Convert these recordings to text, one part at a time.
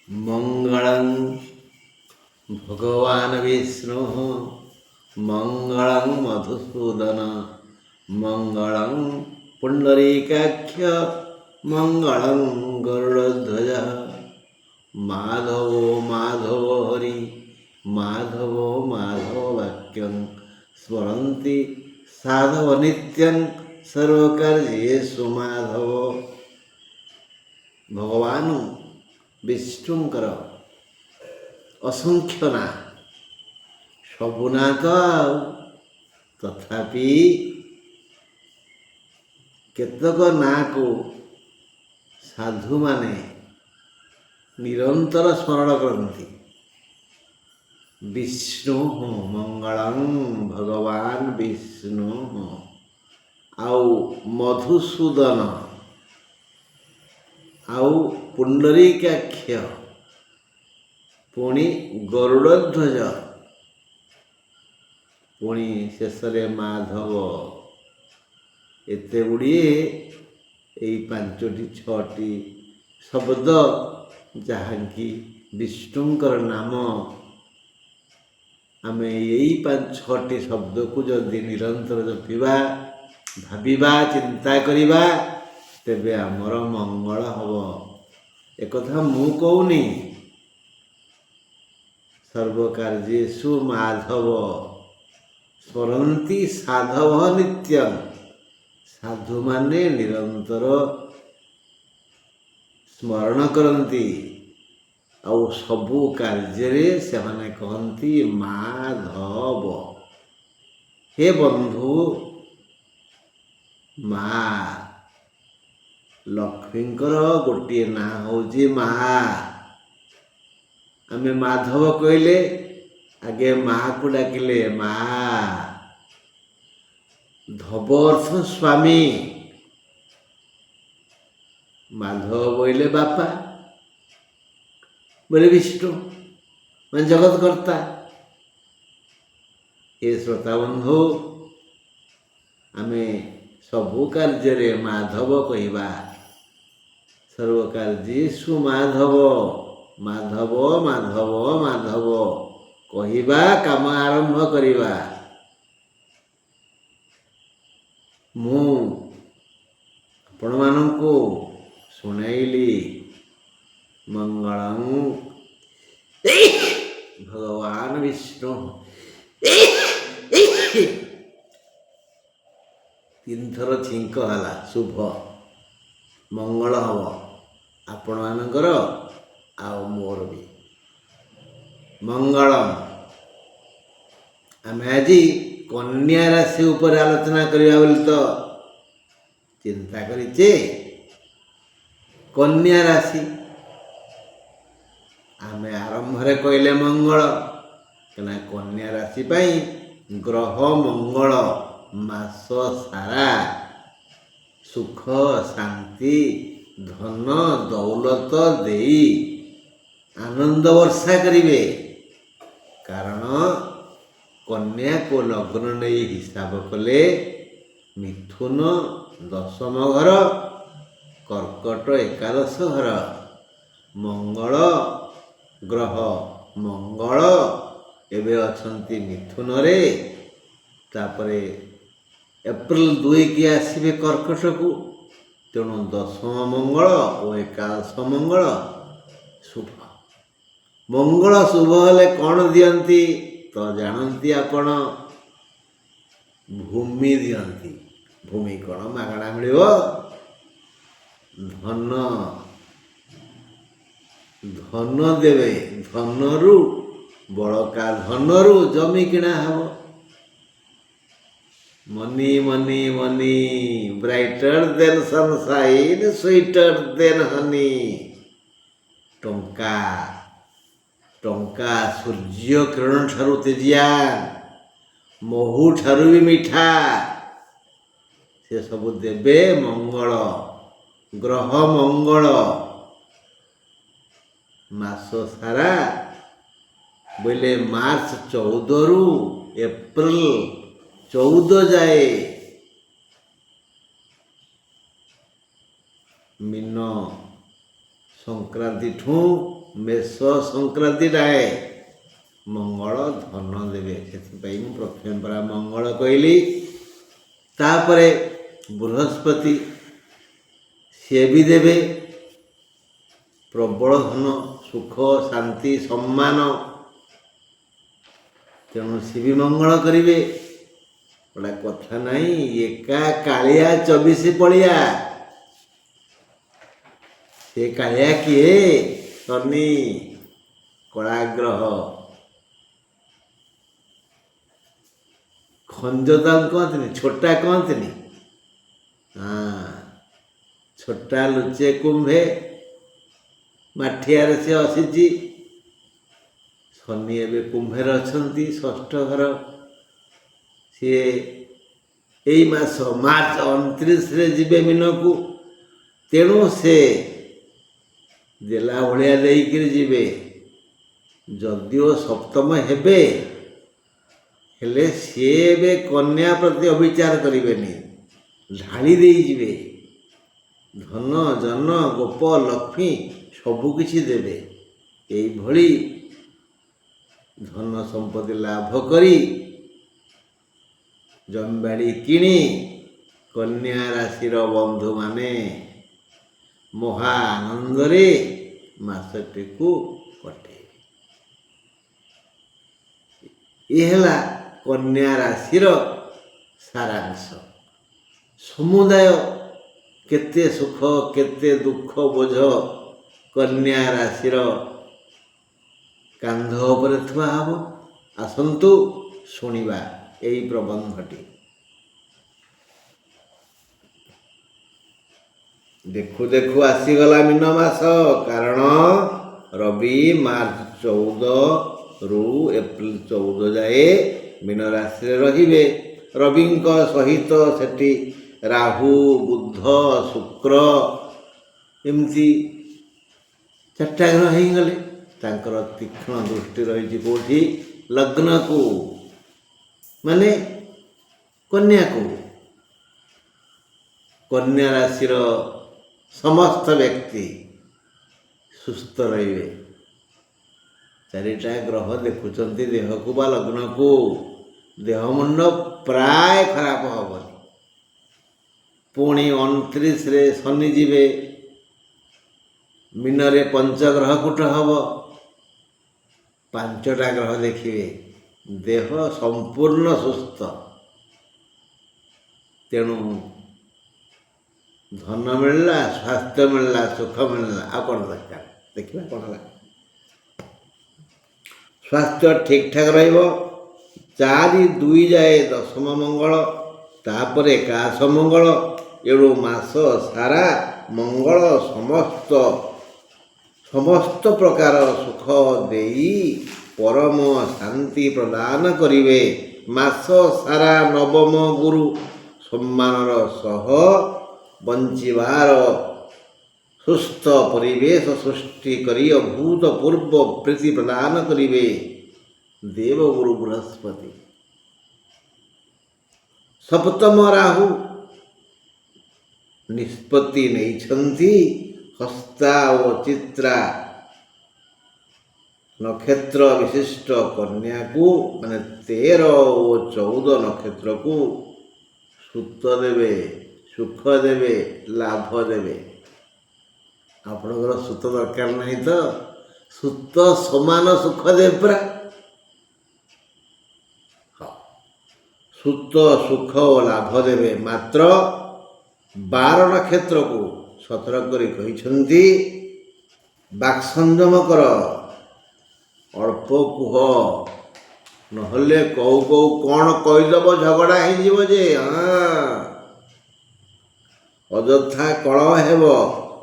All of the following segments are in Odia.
मंगलं भगवान् विष्णु मंगलं मधुसूदन मंगलं पुंडरीकाक्ष मंगलं गरुड़ध्वज माधवो माधव हरि माधवो माधव वाक्यं स्मरन्ति साधव नित्यं सर्वकार्येषु माधव। भगवान विष्णुंकर असंख्य ना सबु ना तो तथापि केतक ना को साधु माने निरंतर स्मरण करती। विष्णु मंगलं भगवान विष्णु आउ मधुसूदन आउ पुंडरीकाक्ष पुणी गरुड़ध्वज पुणी शेष माधव एते गुड़िए यही पांचटी छटी शब्द जहाँकि विष्णुंकर नाम आम यही पांच छटी शब्द को जदि निरंतर जपिबा भाविबा चिंता करिबा तेबे आमर मंगल हब। एक मु कहूनी सर्वकार्येषु माधव स्मरन्ति साधव नित्यं साधु माने निरंतर स्मरण करती आउ सबु कार्य से माने कहती माधव। हे बंधु माँ लक्ष्मींकर गोटे ना हूँ मा आमे माधव कहले आगे माँ को डाकिले माँ धव अर्थ स्वामी माधव बोले बापा बोले विष्णु मैं जगत करता। ये श्रोता बंधु आमे सबु कार्य माधव कहवा सर्वकार्येषु माधव माधव माधव माधव कहवा काम आरंभ करिबा। मु आपण मानकु सुनाइली मंगलं भगवान विष्णु तीन थर छिंक हला शुभ मंगल हम आपण मानकर आओ मोर भी मंगलम। आम आज कन्या राशि उपर आलोचना करिया बोली तो चिंता करिचे। कन्या राशि आम आरंभ कहले मंगल कना कन्या राशि पाई ग्रह मंगल मास सारा सुख शांति धन दौलत देई आनंद वर्षा करिवे। कारण कन्या को लग्न नहीं हिसाब कले मिथुन दशम घर कर्कट एकादश घर मंगल ग्रह मंगल एवं अछंती मिथुन रे तापरे एप्रिल 2 की आसवे कर्कट को तेणु दशम मंगल और एकादश मंगल शुभ। मंगल शुभ हेले कौन दियंती तो जानती आपण भूमि दियंती। भूमि कौन मागणा मिलिबो धन धन देवे धनरु बड़का धनरु जमी किणा हबो। Money money money brighter then sunshine sweeter than Honey. टंका टंका सूर्य किरण ठारू तेजिया महू ठारू भी मीठा से सब देवे मंगल ग्रह मंगल मास सारा बोले मार्च 14 रु एप्रिल 14 जाए मीन संक्रांति ठू ମେଷ ସଂକ୍ରାନ୍ତିଟାଏ ମଙ୍ଗଳ ଧନ ଦେବେ। ସେଥିପାଇଁ ମୁଁ ପ୍ରଥମେ ପରା ମଙ୍ଗଳ କହିଲି। ତାପରେ ବୃହସ୍ପତି, ସିଏ ବି ଦେବେ ପ୍ରବଳ ଧନ, ସୁଖ, ଶାନ୍ତି, ସମ୍ମାନ। ତେଣୁ ସିଏ ବି ମଙ୍ଗଳ କରିବେ। ଗୋଟା କଥା ନାହିଁ, ଏକା କାଳିଆ 24 ପଳିଆ। ସେ କାଳିଆ କିଏ? ଶନି, କଳାଗ୍ରହ। ଖଞ୍ଜ ତାଙ୍କୁ କହନ୍ତିନି, ଛୋଟା କହନ୍ତିନି। ଛୋଟା ଲୁଚେ କୁମ୍ଭେ, ମାଠିଆରେ ସେ ଆସିଛି। ଶନି ଏବେ କୁମ୍ଭରେ ଅଛନ୍ତି, ଷଷ୍ଠ ଘର। ସିଏ ଏଇ ମାସ ମାର୍ଚ୍ଚ 29ରେ ଯିବେ ମୀନକୁ। ତେଣୁ ସେ ଦେଲା ଭଳିଆ ଦେଇକିରି ଯିବେ। ଯଦିଓ ସପ୍ତମ ହେବେ, ହେଲେ ସିଏ ଏବେ କନ୍ୟା ପ୍ରତି ଅବିଚାର କରିବେନି, ଢାଳି ଦେଇଯିବେ। ଧନ ଜନ ଗୋପ ଲକ୍ଷ୍ମୀ ସବୁ କିଛି ଦେବେ। ଏଇଭଳି ଧନ ସମ୍ପତ୍ତି ଲାଭ କରି ଜମିବାଡ଼ି କିଣି କନ୍ୟା ରାଶିର ବନ୍ଧୁମାନେ ମହା ଆନନ୍ଦରେ ମାସଟିକୁ କଟେଇବେ। ଏ ହେଲା କନ୍ୟା ରାଶିର ସାରାଂଶ। ସମୁଦାୟ କେତେ ସୁଖ କେତେ ଦୁଃଖ ବୋଝ କନ୍ୟା ରାଶିର କାନ୍ଧ ଉପରେ ଥୁଆ ହେବ। ଆସନ୍ତୁ ଶୁଣିବା ଏହି ପ୍ରବନ୍ଧଟି। ଦେଖୁ ଦେଖୁ ଆସିଗଲା ମୀନ ମାସ। କାରଣ ରବି ମାର୍ଚ୍ଚ 14ରୁ ଏପ୍ରିଲ 14 ଯାଏ ମୀନ ରାଶିରେ ରହିବେ। ରବିଙ୍କ ସହିତ ସେଠି ରାହୁ, ବୁଧ, ଶୁକ୍ର ଏମିତି 4ଟା ଗ୍ରହ ହେଇଗଲେ। ତାଙ୍କର ତୀକ୍ଷ୍ଣ ଦୃଷ୍ଟି ରହିଛି କେଉଁଠି? ଲଗ୍ନକୁ, ମାନେ କନ୍ୟାକୁ। କନ୍ୟା ରାଶିର ସମସ୍ତ ବ୍ୟକ୍ତି ସୁସ୍ଥ ରହିବେ। 4ଟା ଗ୍ରହ ଦେଖୁଛନ୍ତି ଦେହକୁ ବା ଲଗ୍ନକୁ। ଦେହ ମୁଣ୍ଡ ପ୍ରାୟ ଖରାପ ହେବନି। ପୁଣି 29ରେ ଶନି ଯିବେ। ମୀନରେ ପଞ୍ଚଗ୍ରହ କୂଟ ହେବ। 5ଟା ଗ୍ରହ ଦେଖିବେ, ଦେହ ସମ୍ପୂର୍ଣ୍ଣ ସୁସ୍ଥ। ତେଣୁ ଧନ ମିଳିଲା, ସ୍ୱାସ୍ଥ୍ୟ ମିଳିଲା, ସୁଖ ମିଳିଲା, ଆଉ କ'ଣ ଦରକାର? ଦେଖିବା କ'ଣ ହେଲା। ସ୍ୱାସ୍ଥ୍ୟ ଠିକ୍ଠାକ୍ ରହିବ। 4-2 ଯାଏ ଦଶମ ମଙ୍ଗଳ, ତାପରେ ଏକାଦଶ ମଙ୍ଗଳ। ଏଣୁ ମାସ ସାରା ମଙ୍ଗଳ ସମସ୍ତ ପ୍ରକାର ସୁଖ ଦେଇ ପରମ ଶାନ୍ତି ପ୍ରଦାନ କରିବେ। ମାସ ସାରା ନବମ ଗୁରୁ ସମ୍ମାନର ସହ ବଞ୍ଚିବାର ସୁସ୍ଥ ପରିବେଶ ସୃଷ୍ଟି କରି ଅଭୂତପୂର୍ବ ପ୍ରୀତି ପ୍ରଦାନ କରିବେ ଦେବଗୁରୁ ବୃହସ୍ପତି। ସପ୍ତମ ରାହୁ ନିଷ୍ପତ୍ତି ନେଇଛନ୍ତି ହସ୍ତା ଓ ଚିତ୍ରା ନକ୍ଷତ୍ର ବିଶିଷ୍ଟ କନ୍ୟାକୁ, ମାନେ 13 ଓ 14 ନକ୍ଷତ୍ରକୁ ସୁତ ଦେବେ, ସୁଖ ଦେବେ, ଲାଭ ଦେବେ। ଆପଣଙ୍କର ସୁତ ଦରକାର ନାହିଁ ତ? ସୁତ ସମାନ ସୁଖ ଦେବେ ପରା। ସୁତ ସୁଖ ଓ ଲାଭ ଦେବେ। ମାତ୍ର 12 ନକ୍ଷତ୍ରକୁ ସତର୍କ କରି କହିଛନ୍ତି, ବାକ୍ ସଂଯମ କର, ଅଳ୍ପ କୁହ, ନହେଲେ କହୁ କହୁ କ'ଣ କହିଦେବ, ଝଗଡ଼ା ହେଇଯିବ ଯେ। ଅଯଥା କଳହ ହେବ।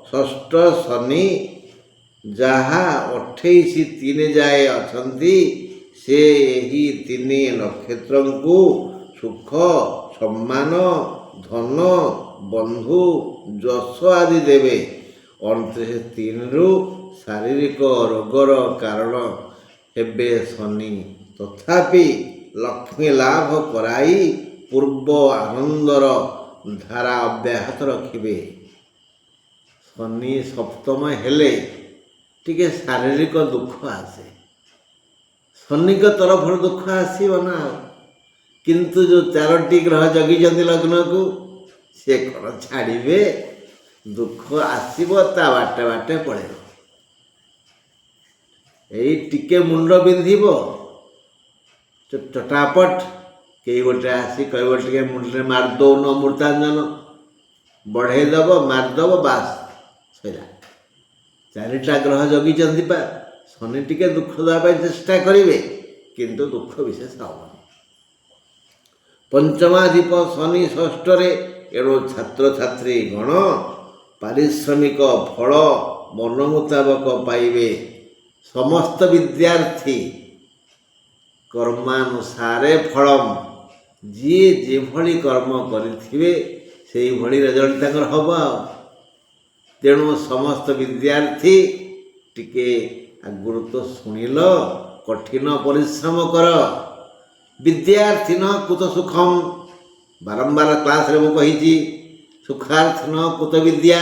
ଷଷ୍ଠ ଶନି ଯାହା 28-3 ଯାଏ ଅଛନ୍ତି, ସେ ଏହି 3 ନକ୍ଷତ୍ରଙ୍କୁ ସୁଖ, ସମ୍ମାନ, ଧନ, ବନ୍ଧୁ, ଯଶ ଆଦି ଦେବେ। 29-3ରୁ ଶାରୀରିକ ରୋଗର କାରଣ ହେବେ ଶନି। ତଥାପି ଲକ୍ଷ୍ମୀ ଲାଭ କରାଇ ପୂର୍ବ ଆନନ୍ଦର ଧାରା ଅବ୍ୟାହତ ରଖିବେ। ଶନି ସପ୍ତମ ହେଲେ ଟିକେ ଶାରୀରିକ ଦୁଃଖ ଆସେ, ଶନିଙ୍କ ତରଫରୁ ଦୁଃଖ ଆସିବ ନା। କିନ୍ତୁ ଯେଉଁ 4ଟି ଗ୍ରହ ଜଗିଛନ୍ତି ଲଗ୍ନକୁ, ସେ କ'ଣ ଛାଡ଼ିବେ? ଦୁଃଖ ଆସିବ, ତା ବାଟେ ବାଟେ ପଳେଇବ। ଏଇ ଟିକେ ମୁଣ୍ଡ ବିନ୍ଧିବ, ଚଟାପଟ କେହି ଗୋଟେ ଆସି କହିବ ଟିକେ ମୁଣ୍ଡରେ ମାରିଦଉନ ଅମୃତାଞ୍ଜନ, ବଢ଼େଇ ଦେବ, ମାରିଦେବ, ବାସ୍ ସରିଲା। 4ଟା ଗ୍ରହ ଜଗିଛନ୍ତି ପା, ଶନି ଟିକେ ଦୁଃଖ ଦେବା ପାଇଁ ଚେଷ୍ଟା କରିବେ, କିନ୍ତୁ ଦୁଃଖ ବିଶେଷ ହେବନି। ପଞ୍ଚମାଧିପ ଶନି ଷଷ୍ଠରେ, ଏଣୁ ଛାତ୍ରଛାତ୍ରୀ ଗଣ ପାରିଶ୍ରମିକ ଫଳ ମନ ମୁତାବକ ପାଇବେ। ସମସ୍ତ ବିଦ୍ୟାର୍ଥୀ କର୍ମାନୁସାରେ ଫଳମ୍, ଯିଏ ଯେଭଳି କର୍ମ କରିଥିବେ ସେଇଭଳି ରେଜଲ୍ଟ ତାଙ୍କର ହେବ। ତେଣୁ ସମସ୍ତ ବିଦ୍ୟାର୍ଥୀ ଟିକେ ଆଗରୁ ତ ଶୁଣିଲ, କଠିନ ପରିଶ୍ରମ କର। ବିଦ୍ୟାର୍ଥିନ କୁତ ସୁଖମ୍, ବାରମ୍ବାର କ୍ଲାସରେ ମୁଁ କହିଛି, ସୁଖାର୍ଥିନ କୁତ ବିଦ୍ୟା।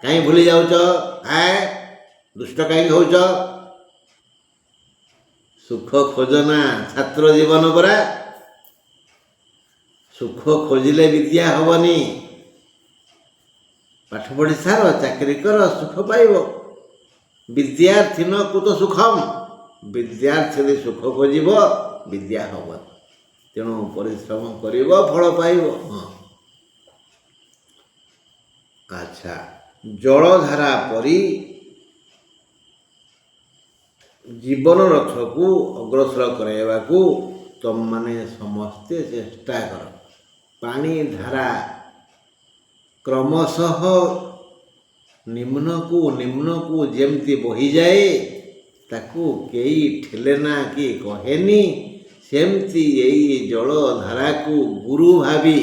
କାହିଁ ଭୁଲି ଯାଉଛ? ଦୁଷ୍ଟ କାହିଁକି ହେଉଛ? ସୁଖ ଖୋଜନା, ଛାତ୍ର ଜୀବନ ପରା। ସୁଖ ଖୋଜିଲେ ବିଦ୍ୟା ହେବନି। ପାଠ ପଢ଼ି ସାର, ଚାକିରି କର, ସୁଖ ପାଇବ। ବିଦ୍ୟାର୍ଥିନ କୁତ ସୁଖମ୍, ବିଦ୍ୟାର୍ଥୀ ଯଦି ସୁଖ ଖୋଜିବ ବିଦ୍ୟା ହେବନି। ତେଣୁ ପରିଶ୍ରମ କରିବ, ଫଳ ପାଇବ। ଆଚ୍ଛା, ଜଳଧାରା ପରି ଜୀବନ ରଥକୁ ଅଗ୍ରସର କରାଇବାକୁ ତମମାନେ ସମସ୍ତେ ଚେଷ୍ଟା କର। ପାଣି ଧାରା କ୍ରମଶଃ ନିମ୍ନକୁ ଯେମିତି ବହିଯାଏ, ତାକୁ କେହି ଠେଲେ ନା କି କହେନି, ସେମିତି ଏଇ ଜଳଧାରାକୁ ଗୁରୁ ଭାବି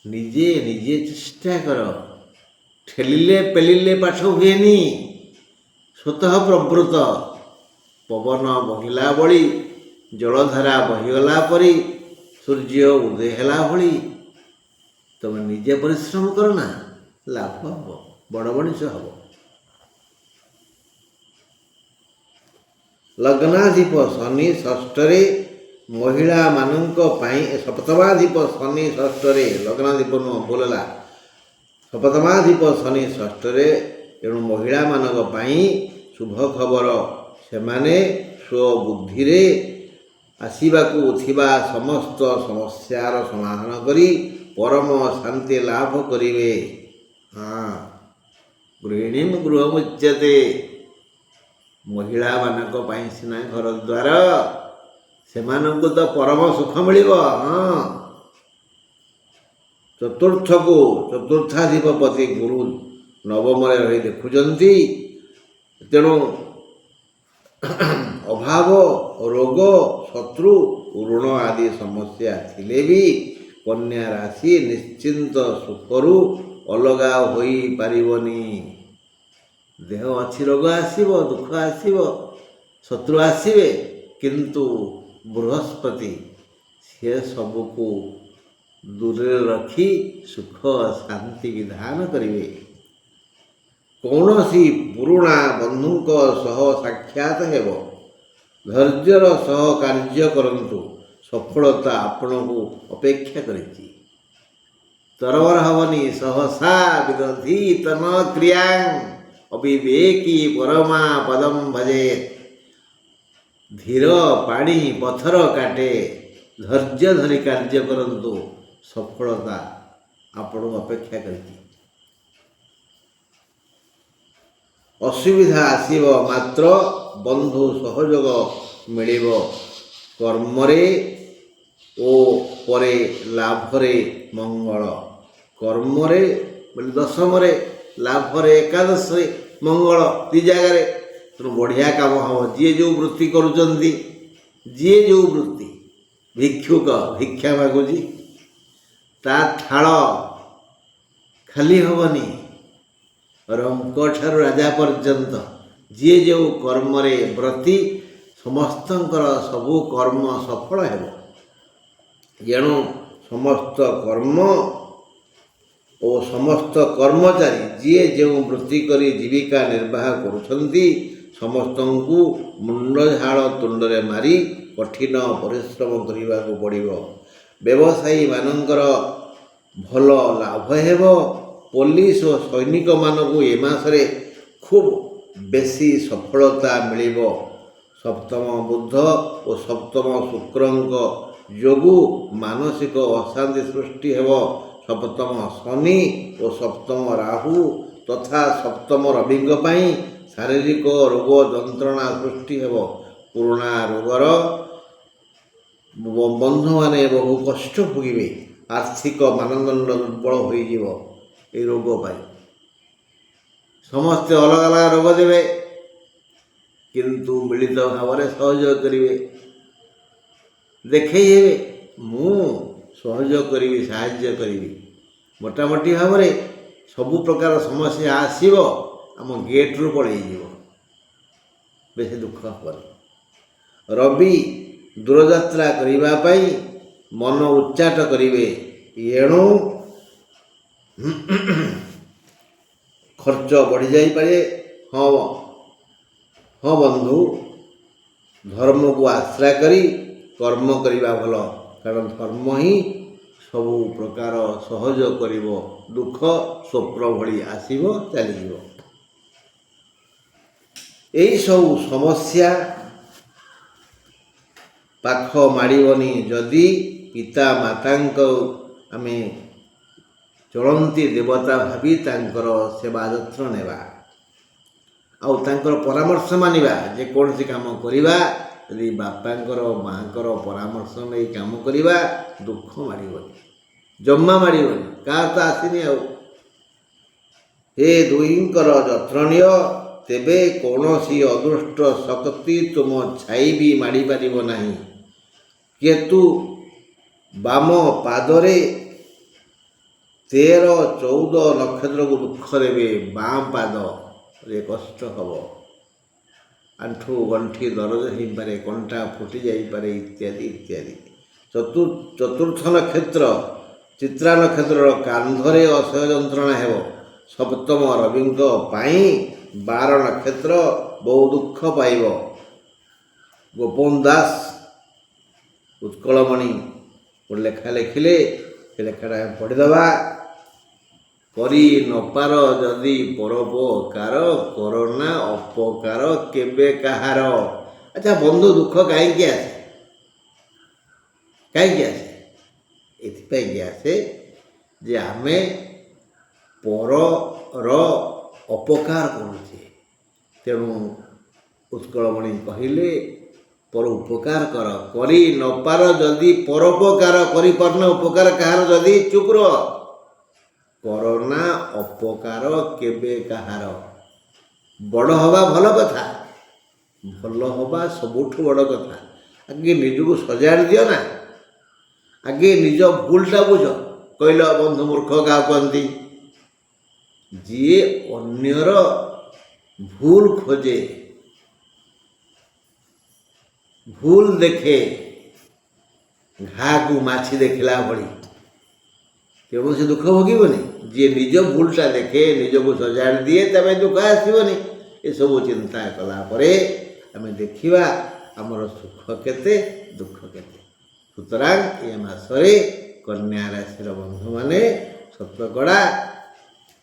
ନିଜେ ନିଜେ ଚେଷ୍ଟା କର। ଠେଲିଲେ ପେଲିଲେ ପାଠ ହୁଏନି, ସ୍ୱତଃ ପ୍ରବୃତ୍ତ। ପବନ ବହିଲା ଭଳି, ଜଳଧାରା ବହିଗଲା ପରି, ସୂର୍ଯ୍ୟ ଉଦୟ ହେଲା ଭଳି ତମେ ନିଜେ ପରିଶ୍ରମ କର ନା, ଲାଭ ହେବ, ବଡ଼ ମଣିଷ ହେବ। ଲଗ୍ନାଧିପ ଶନି ଷଷ୍ଠରେ ମହିଳାମାନଙ୍କ ପାଇଁ, ସପ୍ତମାଧିପ ଶନି ଷଷ୍ଠରେ, ଲଗ୍ନାଧିପ ନୁହଁ, ଭୁଲ ହେଲା, ସପ୍ତମାଧିପ ଶନି ଷଷ୍ଠରେ, ଏଣୁ ମହିଳାମାନଙ୍କ ପାଇଁ ଶୁଭ ଖବର। ସେମାନେ ସ୍ୱବୁଦ୍ଧିରେ ଆସିବାକୁ ଥିବା ସମସ୍ତ ସମସ୍ୟାର ସମାଧାନ କରି ପରମ ଶାନ୍ତି ଲାଭ କରିବେ। ଗୃହିଣୀ ଗୃହମୁଚ୍ୟତେ, ମହିଳାମାନଙ୍କ ପାଇଁ ସିନା ଘର ଦ୍ୱାର, ସେମାନଙ୍କୁ ତ ପରମ ସୁଖ ମିଳିବ। ଚତୁର୍ଥାଧିପତି ଗୁରୁ ନବମରେ ରହି ଦେଖୁଛନ୍ତି। ତେଣୁ ଅଭାବ, ରୋଗ, ଶତ୍ରୁ, ଋଣ ଆଦି ସମସ୍ୟା ଥିଲେ ବି କନ୍ୟା ରାଶି ନିଶ୍ଚିନ୍ତ ସୁଖରୁ ଅଲଗା ହୋଇପାରିବନି। ଦେହ ଅଛି, ରୋଗ ଆସିବ, ଦୁଃଖ ଆସିବ, ଶତ୍ରୁ ଆସିବେ, କିନ୍ତୁ ବୃହସ୍ପତି ସିଏ ସବୁକୁ ଦୂରରେ ରଖି ସୁଖ ଶାନ୍ତି ବିଧାନ କରିବେ। କୌଣସି ପୁରୁଣା ବନ୍ଧୁଙ୍କ ସହ ସାକ୍ଷାତ ହେବ। ଧୈର୍ଯ୍ୟର ସହ କାର୍ଯ୍ୟ କରନ୍ତୁ, ସଫଳତା ଆପଣଙ୍କୁ ଅପେକ୍ଷା କରିଛି। ତରବର ହେବନି, ସହସା ବିଦଧି ତନ କ୍ରିୟାଂ ଅବିବେକୀ ପରମା ପଦମ୍ ଭଜେତ୍। ଧୀର ପାଣି ପଥର କାଟେ, ଧୈର୍ଯ୍ୟ ଧରି କାର୍ଯ୍ୟ କରନ୍ତୁ, ସଫଳତା ଆପଣଙ୍କୁ ଅପେକ୍ଷା କରିଛି। ଅସୁବିଧା ଆସିବ ମାତ୍ର ବନ୍ଧୁ ସହଯୋଗ ମିଳିବ। କର୍ମରେ ଓ ପରେ ଲାଭରେ ମଙ୍ଗଳ। କର୍ମରେ ଦଶମରେ, ଲାଭରେ ଏକାଦଶରେ ମଙ୍ଗଳ, 2 ଜାଗାରେ। ତେଣୁ ବଢ଼ିଆ କାମ ହେବ। ଯିଏ ଯେଉଁ ବୃତ୍ତି କରୁଛନ୍ତି, ଯିଏ ଯେଉଁ ବୃତ୍ତି, ଭିକ୍ଷୁକ ଭିକ୍ଷା ମାଗୁଛି, ତା ଥାଳ ଖାଲି ହେବନି। ରଙ୍କ ଠାରୁ ରାଜା ପର୍ଯ୍ୟନ୍ତ ଯିଏ ଯେଉଁ କର୍ମରେ ବ୍ରତୀ, ସମସ୍ତଙ୍କର ସବୁ କର୍ମ ସଫଳ ହେବ। ଏଣୁ ସମସ୍ତ କର୍ମ ଓ ସମସ୍ତ କର୍ମଚାରୀ ଯିଏ ଯେଉଁ ବୃତ୍ତି କରି ଜୀବିକା ନିର୍ବାହ କରୁଛନ୍ତି ସମସ୍ତଙ୍କୁ ମୁଣ୍ଡଝାଳ ତୁଣ୍ଡରେ ମାରି କଠିନ ପରିଶ୍ରମ କରିବାକୁ ପଡ଼ିବ। ବ୍ୟବସାୟୀମାନଙ୍କର ଭଲ ଲାଭ ହେବ। ପୋଲିସ ଓ ସୈନିକମାନଙ୍କୁ ଏ ମାସରେ ଖୁବ୍ ବେଶୀ ସଫଳତା ମିଳିବ। ସପ୍ତମ ବୁଧ ଓ ସପ୍ତମ ଶୁକ୍ରଙ୍କ ଯୋଗୁଁ ମାନସିକ ଅଶାନ୍ତି ସୃଷ୍ଟି ହେବ। ସପ୍ତମ ଶନି ଓ ସପ୍ତମ ରାହୁ ତଥା ସପ୍ତମ ରବିଙ୍କ ପାଇଁ ଶାରୀରିକ ରୋଗ ଯନ୍ତ୍ରଣା ସୃଷ୍ଟି ହେବ। ପୁରୁଣା ରୋଗର ବନ୍ଧୁମାନେ ବହୁ କଷ୍ଟ ଭୋଗିବେ। ଆର୍ଥିକ ମାନଦଣ୍ଡ ଦୁର୍ବଳ ହୋଇଯିବ। এই ରୋଗ ପାଇଁ ସମସ୍ତେ ଅଲଗା ଅଲଗା ରୋଗ ଦେବେ, କିନ୍ତୁ ମିଳିତ ଭାବରେ ସହଯୋଗ କରିବେ। ଦେଖେଇ ହେବେ ମୁଁ ସହଯୋଗ କରିବି, ସାହାଯ୍ୟ କରିବି। ମୋଟାମୋଟି ଭାବରେ ସବୁ ପ୍ରକାର ସମସ୍ୟା ଆସିବ, ଆମ ଗେଟ୍ରୁ ପଳେଇଯିବ, ବେଶୀ ଦୁଃଖ ହେବନି। ରବି ଦୂରଯାତ୍ରା କରିବା ପାଇଁ ମନ ଉଚ୍ଚାଟ କରିବେ। ଏଣୁ ଖର୍ଚ୍ଚ ବଢ଼ିଯାଇପାରେ। ହଁ ବନ୍ଧୁ, ଧର୍ମକୁ ଆଶ୍ରା କରି କର୍ମ କରିବା ଭଲ, କାରଣ ଧର୍ମ ହିଁ ସବୁ ପ୍ରକାର ସହଯୋଗ କରିବ। ଦୁଃଖ ସ୍ୱପ୍ନ ଭଳି ଆସିବ, ଚାଲିଯିବ। ଏହିସବୁ ସମସ୍ୟା ପାଖ ମାଡ଼ିବନି ଯଦି ପିତା ମାତାଙ୍କ ଆମେ ଚଳନ୍ତି ଦେବତା ଭାବି ତାଙ୍କର ସେବା ଯତ୍ନ ନେବା, ଆଉ ତାଙ୍କର ପରାମର୍ଶ ମାନିବା। ଯେକୌଣସି କାମ କରିବା ଯଦି ବାପାଙ୍କର ମାଆଙ୍କର ପରାମର୍ଶ ନେଇ କାମ କରିବା, ଦୁଃଖ ମାଡ଼ିବନି, ଜମା ମାଡ଼ିବନି। କାହାର ତ ଆସିନି ଆଉ। ଏ ଦୁହିଁଙ୍କର ଯତ୍ନ ନିଅ, ତେବେ କୌଣସି ଅଦୃଷ୍ଟ ଶକ୍ତି ତୁମ ଛାଇ ବି ମାଡ଼ିପାରିବ ନାହିଁ। କେତୁ ବାମ ପାଦରେ 13-14 ନକ୍ଷତ୍ରକୁ ଦୁଃଖ ଦେବେ। ବାମ ପାଦରେ କଷ୍ଟ ହେବ, ଆଣ୍ଠୁ ଗଣ୍ଠି ଦରଜ ହୋଇପାରେ, କଣ୍ଟା ଫୁଟି ଯାଇପାରେ, ଇତ୍ୟାଦି ଇତ୍ୟାଦି। ଚତୁର୍ଥ ନକ୍ଷତ୍ର ଚିତ୍ରା ନକ୍ଷତ୍ରର କାନ୍ଧରେ ଅସହ୍ୟ ଯନ୍ତ୍ରଣା ହେବ। ସପ୍ତମ ରବିଙ୍କ ପାଇଁ 12 ନକ୍ଷତ୍ର ବହୁ ଦୁଃଖ ପାଇବ। ଗୋପବନ୍ଧୁ ଦାସ ଉତ୍କଳମଣି ଗୋଟେ ଲେଖା ଲେଖିଲେ, ସେ ଲେଖାଟା ପଢ଼ିଦେବା। କରି ନପାର ଯଦି ପରୋପକାର, କରନା ଅପକାର କେବେ କାହାର। ଆଚ୍ଛା ବନ୍ଧୁ, ଦୁଃଖ କାହିଁକି ଆସେ? କାହିଁକି ଆସେ? ଏଥିପାଇଁକି ଆସେ ଯେ ଆମେ ପରର ଅପକାର କରୁଛେ। ତେଣୁ ଉତ୍କଳମଣି କହିଲେ ପର ଉପକାର କର। କରି ନପାର ଯଦି ପରୋପକାର, କରିପାରୁନ ଉପକାର କାହାର ଯଦି ଚୁପ୍ ରୁହ। କରନା ଅପକାର କେବେ କାହାର। ବଡ଼ ହେବା ଭଲ କଥା, ଭଲ ହେବା ସବୁଠୁ ବଡ଼ କଥା। ଆଗେ ନିଜକୁ ସଜାଡ଼ି ଦିଅ ନା, ଆଗେ ନିଜ ଭୁଲଟା ବୁଝ। କହିଲ ବନ୍ଧୁ ମୂର୍ଖ କାହାକୁ କହନ୍ତି? ଯିଏ ଅନ୍ୟର ଭୁଲ ଖୋଜେ, ଭୁଲ ଦେଖେ, ଘାକୁ ମାଛି ଦେଖିଲା ଭଳି। ତେଣୁ ସେ ଦୁଃଖ ଭୋଗିବନି। ଯିଏ ନିଜ ଭୁଲଟା ଦେଖେ, ନିଜକୁ ସଜାଡ଼ି ଦିଏ, ତା ପାଇଁ ଦୁଃଖ ଆସିବନି। ଏସବୁ ଚିନ୍ତା କଲା ପରେ ଆମେ ଦେଖିବା ଆମର ସୁଖ କେତେ, ଦୁଃଖ କେତେ। ସୁତରାଂ ଏ ମାସରେ କନ୍ୟା ରାଶିର ବନ୍ଧୁମାନେ ଶତକଡ଼ା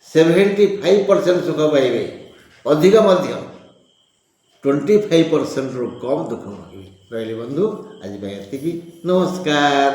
75% ସୁଖ ପାଇବେ। ଅଧିକ ମଧ୍ୟ 25%ରୁ କମ୍ ଦୁଃଖ ଭୋଗିବେ। ରହିଲି ବନ୍ଧୁ, ଆଜି ପାଇଁ ଏତିକି। ନମସ୍କାର।